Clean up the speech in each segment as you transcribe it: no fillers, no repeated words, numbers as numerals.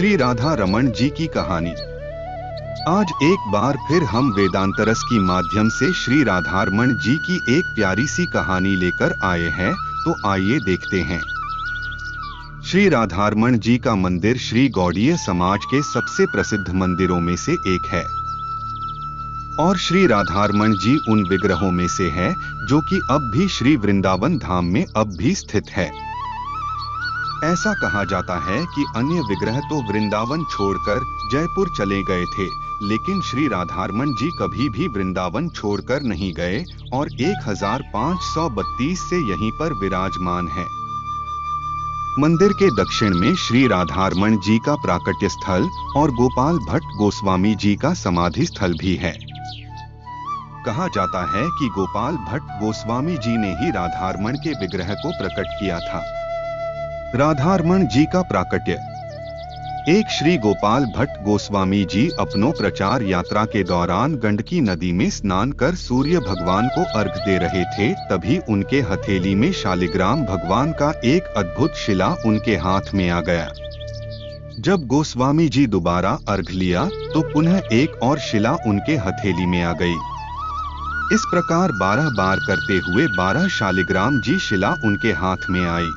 श्री राधा रमन जी की कहानी। आज एक बार फिर हम वेदांतरस की माध्यम से श्री राधारमण जी की एक प्यारी सी कहानी लेकर आए हैं, तो आइए देखते हैं। श्री राधारमण जी का मंदिर श्री गौड़ीय समाज के सबसे प्रसिद्ध मंदिरों में से एक है और श्री राधारमण जी उन विग्रहों में से है जो कि अब भी श्री वृंदावन धाम में अब भी स्थित है। ऐसा कहा जाता है कि अन्य विग्रह तो वृंदावन छोड़कर जयपुर चले गए थे, लेकिन श्री राधारमण जी कभी भी वृंदावन छोड़कर नहीं गए और 1532 से यहीं पर विराजमान है। मंदिर के दक्षिण में श्री राधारमण जी का प्राकट्य स्थल और गोपाल भट्ट गोस्वामी जी का समाधि स्थल भी है। कहा जाता है कि गोपाल भट्ट गोस्वामी जी ने ही राधारमण के विग्रह को प्रकट किया था। राधारमण जी का प्राकट्य। एक श्री गोपाल भट्ट गोस्वामी जी अपनों प्रचार यात्रा के दौरान गंडकी नदी में स्नान कर सूर्य भगवान को अर्घ दे रहे थे, तभी उनके हथेली में शालिग्राम भगवान का एक अद्भुत शिला उनके हाथ में आ गया। जब गोस्वामी जी दोबारा अर्घ लिया तो पुनः एक और शिला उनके हथेली में आ गई। इस प्रकार 12 बार करते हुए 12 शालिग्राम जी शिला उनके हाथ में आई।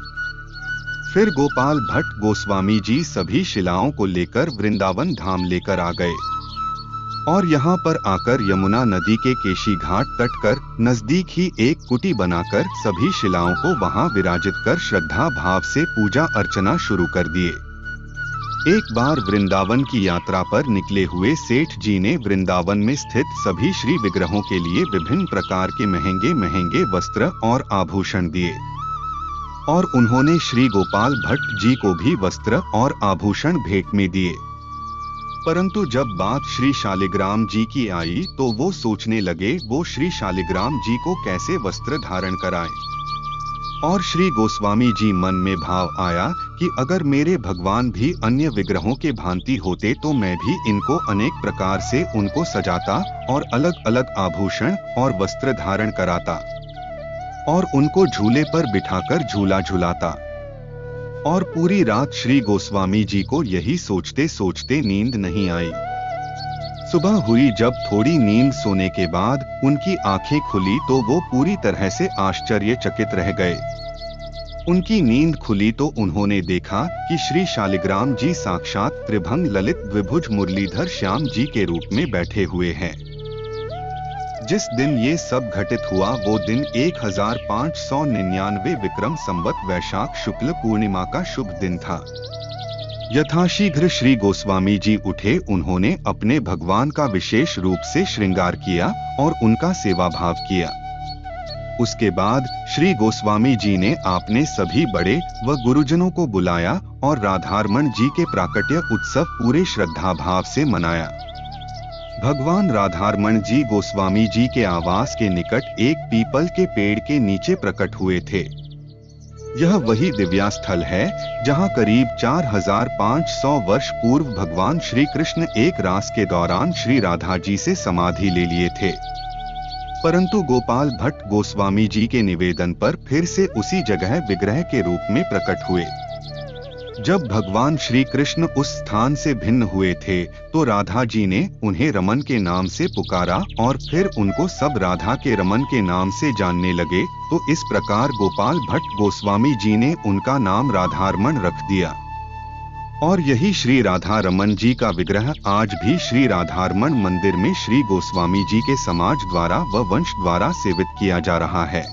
फिर गोपाल भट्ट गोस्वामी जी सभी शिलाओं को लेकर वृंदावन धाम लेकर आ गए और यहाँ पर आकर यमुना नदी के केशी घाट तट कर नजदीक ही एक कुटी बनाकर सभी शिलाओं को वहाँ विराजित कर श्रद्धा भाव से पूजा अर्चना शुरू कर दिए। एक बार वृंदावन की यात्रा पर निकले हुए सेठ जी ने वृंदावन में स्थित सभी श्री विग्रहों के लिए विभिन्न प्रकार के महंगे महंगे वस्त्र और आभूषण दिए और उन्होंने श्री गोपाल भट्ट जी को भी वस्त्र और आभूषण भेंट में दिए। परंतु जब बात श्री शालिग्राम जी की आई तो वो सोचने लगे वो श्री शालिग्राम जी को कैसे वस्त्र धारण कराएं। और श्री गोस्वामी जी मन में भाव आया कि अगर मेरे भगवान भी अन्य विग्रहों के भांति होते तो मैं भी इनको अनेक प्रकार से उनको सजाता और अलग अलग आभूषण और वस्त्र धारण कराता और उनको झूले पर बिठाकर झूला झुलाता। और पूरी रात श्री गोस्वामी जी को यही सोचते सोचते नींद नहीं आई। सुबह हुई, जब थोड़ी नींद सोने के बाद उनकी आंखें खुली तो वो पूरी तरह से आश्चर्यचकित रह गए। उनकी नींद खुली तो उन्होंने देखा कि श्री शालिग्राम जी साक्षात त्रिभंग ललित द्विभुज मुरलीधर श्याम जी के रूप में बैठे हुए हैं। जिस दिन ये सब घटित हुआ वो दिन 1599 विक्रम संवत वैशाख शुक्ल पूर्णिमा का शुभ दिन था। यथाशीघ्र श्री गोस्वामी जी उठे, उन्होंने अपने भगवान का विशेष रूप से श्रृंगार किया और उनका सेवा भाव किया। उसके बाद श्री गोस्वामी जी ने आपने सभी बड़े व गुरुजनों को बुलाया और राधारमण जी के प्राकट्य उत्सव पूरे श्रद्धा भाव से मनाया। भगवान राधारमण जी गोस्वामी जी के आवास के निकट एक पीपल के पेड़ के नीचे प्रकट हुए थे। यह वही दिव्या स्थल है जहां करीब 4500 वर्ष पूर्व भगवान श्री कृष्ण एक रास के दौरान श्री राधा जी से समाधि ले लिए थे। परंतु गोपाल भट्ट गोस्वामी जी के निवेदन पर फिर से उसी जगह विग्रह के रूप में प्रकट हुए। जब भगवान श्री कृष्ण उस स्थान से भिन्न हुए थे तो राधा जी ने उन्हें रमन के नाम से पुकारा और फिर उनको सब राधा के रमन के नाम से जानने लगे, तो इस प्रकार गोपाल भट्ट गोस्वामी जी ने उनका नाम राधारमण रख दिया। और यही श्री राधा रमन जी का विग्रह आज भी श्री राधारमण मंदिर में श्री गोस्वामी जी के समाज द्वारा व वंश द्वारा सेवित किया जा रहा है।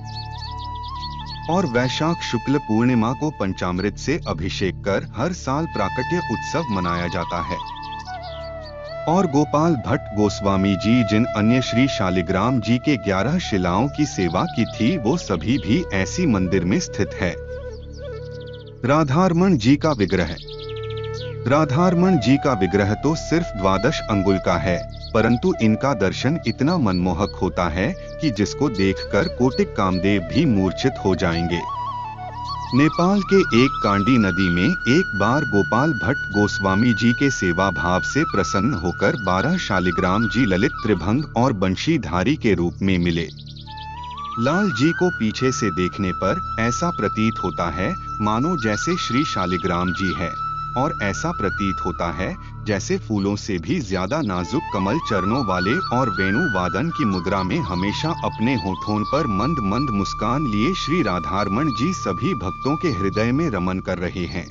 और वैशाख शुक्ल पूर्णिमा को पंचामृत से अभिषेक कर हर साल प्राकट्य उत्सव मनाया जाता है। और गोपाल भट्ट गोस्वामी जी जिन अन्य श्री शालिग्राम जी के 11 शिलाओं की सेवा की थी वो सभी भी ऐसी मंदिर में स्थित है। राधारमण जी का विग्रह। राधारमण जी का विग्रह तो सिर्फ 12 अंगुल का है, परंतु इनका दर्शन इतना मनमोहक होता है कि जिसको देखकर कोटिक कामदेव भी मूर्छित हो जाएंगे। नेपाल के एक कांडी नदी में एक बार गोपाल भट्ट गोस्वामी जी के सेवा भाव से प्रसन्न होकर 12 शालिग्राम जी ललित त्रिभंग और बंशीधारी के रूप में मिले। लाल जी को पीछे से देखने पर ऐसा प्रतीत होता है मानो जैसे श्री शालिग्राम जी है। और ऐसा प्रतीत होता है जैसे फूलों से भी ज्यादा नाजुक कमल चरणों वाले, और वेणु वादन की मुद्रा में हमेशा अपने होठों पर मंद मंद मुस्कान लिए श्री राधारमण जी सभी भक्तों के हृदय में रमन कर रहे हैं।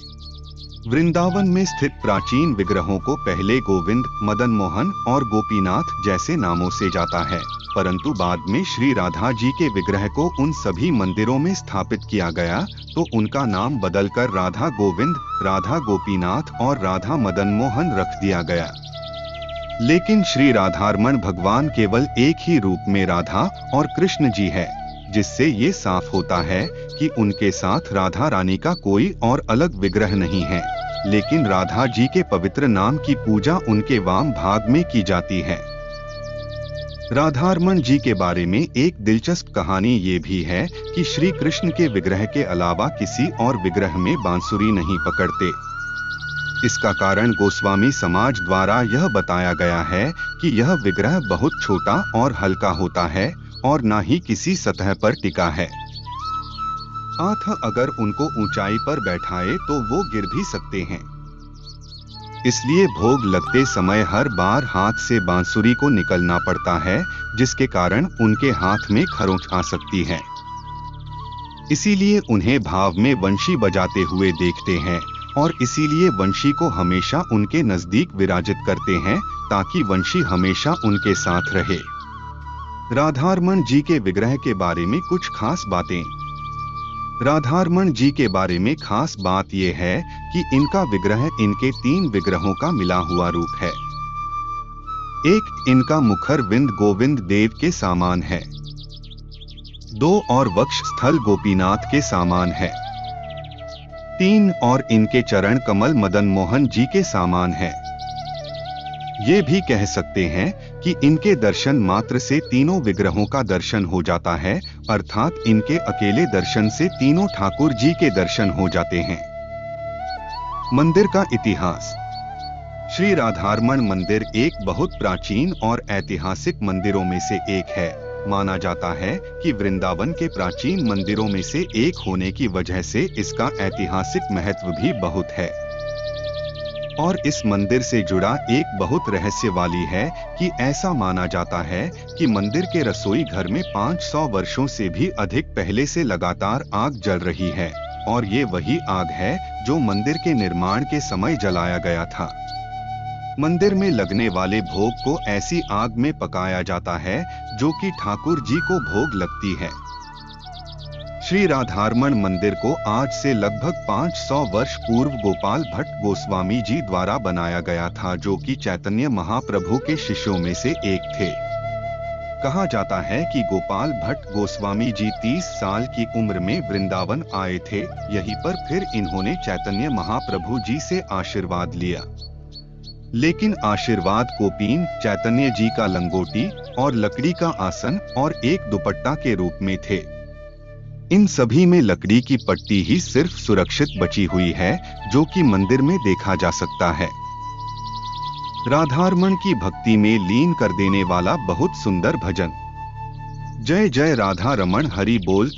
वृंदावन में स्थित प्राचीन विग्रहों को पहले गोविंद, मदन मोहन और गोपीनाथ जैसे नामों से जाता है, परंतु बाद में श्री राधा जी के विग्रह को उन सभी मंदिरों में स्थापित किया गया तो उनका नाम बदलकर राधा गोविंद, राधा गोपीनाथ और राधा मदन मोहन रख दिया गया। लेकिन श्री राधारमण भगवान केवल एक ही रूप में राधा और कृष्ण जी है, जिससे ये साफ होता है कि उनके साथ राधा रानी का कोई और अलग विग्रह नहीं है, लेकिन राधा जी के पवित्र नाम की पूजा उनके वाम भाग में की जाती है। राधारमण जी के बारे में एक दिलचस्प कहानी ये भी है कि श्री कृष्ण के विग्रह के अलावा किसी और विग्रह में बांसुरी नहीं पकड़ते। इसका कारण गोस्वामी समाज द्वारा यह बताया गया है कि यह विग्रह बहुत छोटा और हल्का होता है और ना ही किसी सतह पर टिका है। अतः अगर उनको ऊंचाई पर बैठाए तो वो गिर भी सकते हैं। इसलिए भोग लगते समय हर बार हाथ से बांसुरी को निकलना पड़ता है, जिसके कारण उनके हाथ में खरोंच आ सकती है। इसीलिए उन्हें भाव में वंशी बजाते हुए देखते हैं और इसीलिए वंशी को हमेशा उनके नजदीक विराजित करते हैं ताकि वंशी हमेशा उनके साथ रहे। राधारमण जी के विग्रह के बारे में कुछ खास बातें। राधारमण जी के बारे में खास बात यह है कि इनका विग्रह इनके 3 विग्रहों का मिला हुआ रूप है। एक, इनका मुखर विंद गोविंद देव के समान है। 2 और वक्ष स्थल गोपीनाथ के समान है। 3 और इनके चरण कमल मदन मोहन जी के समान है। ये भी कह सकते हैं कि इनके दर्शन मात्र से तीनों विग्रहों का दर्शन हो जाता है, अर्थात इनके अकेले दर्शन से तीनों ठाकुर जी के दर्शन हो जाते हैं। मंदिर का इतिहास। श्री राधारमण मंदिर एक बहुत प्राचीन और ऐतिहासिक मंदिरों में से एक है। माना जाता है कि वृंदावन के प्राचीन मंदिरों में से एक होने की वजह से इसका ऐतिहासिक महत्व भी बहुत है। और इस मंदिर से जुड़ा एक बहुत रहस्य वाली है कि ऐसा माना जाता है कि मंदिर के रसोई घर में 500 वर्षों से भी अधिक पहले से लगातार आग जल रही है, और ये वही आग है जो मंदिर के निर्माण के समय जलाया गया था। मंदिर में लगने वाले भोग को ऐसी आग में पकाया जाता है जो कि ठाकुर जी को भोग लगती है। श्री राधारमण मंदिर को आज से लगभग 500 वर्ष पूर्व गोपाल भट्ट गोस्वामी जी द्वारा बनाया गया था, जो कि चैतन्य महाप्रभु के शिष्यों में से एक थे। कहा जाता है कि गोपाल भट्ट गोस्वामी जी 30 साल की उम्र में वृंदावन आए थे। यहीं पर फिर इन्होंने चैतन्य महाप्रभु जी से आशीर्वाद लिया, लेकिन आशीर्वाद कोपीन चैतन्य जी का लंगोटी और लकड़ी का आसन और एक दुपट्टा के रूप में थे। इन सभी में लकड़ी की पट्टी ही सिर्फ सुरक्षित बची हुई है, जो कि मंदिर में देखा जा सकता है। राधारमण की भक्ति में लीन कर देने वाला बहुत सुंदर भजन। जय जय राधा रमण हरि बोल।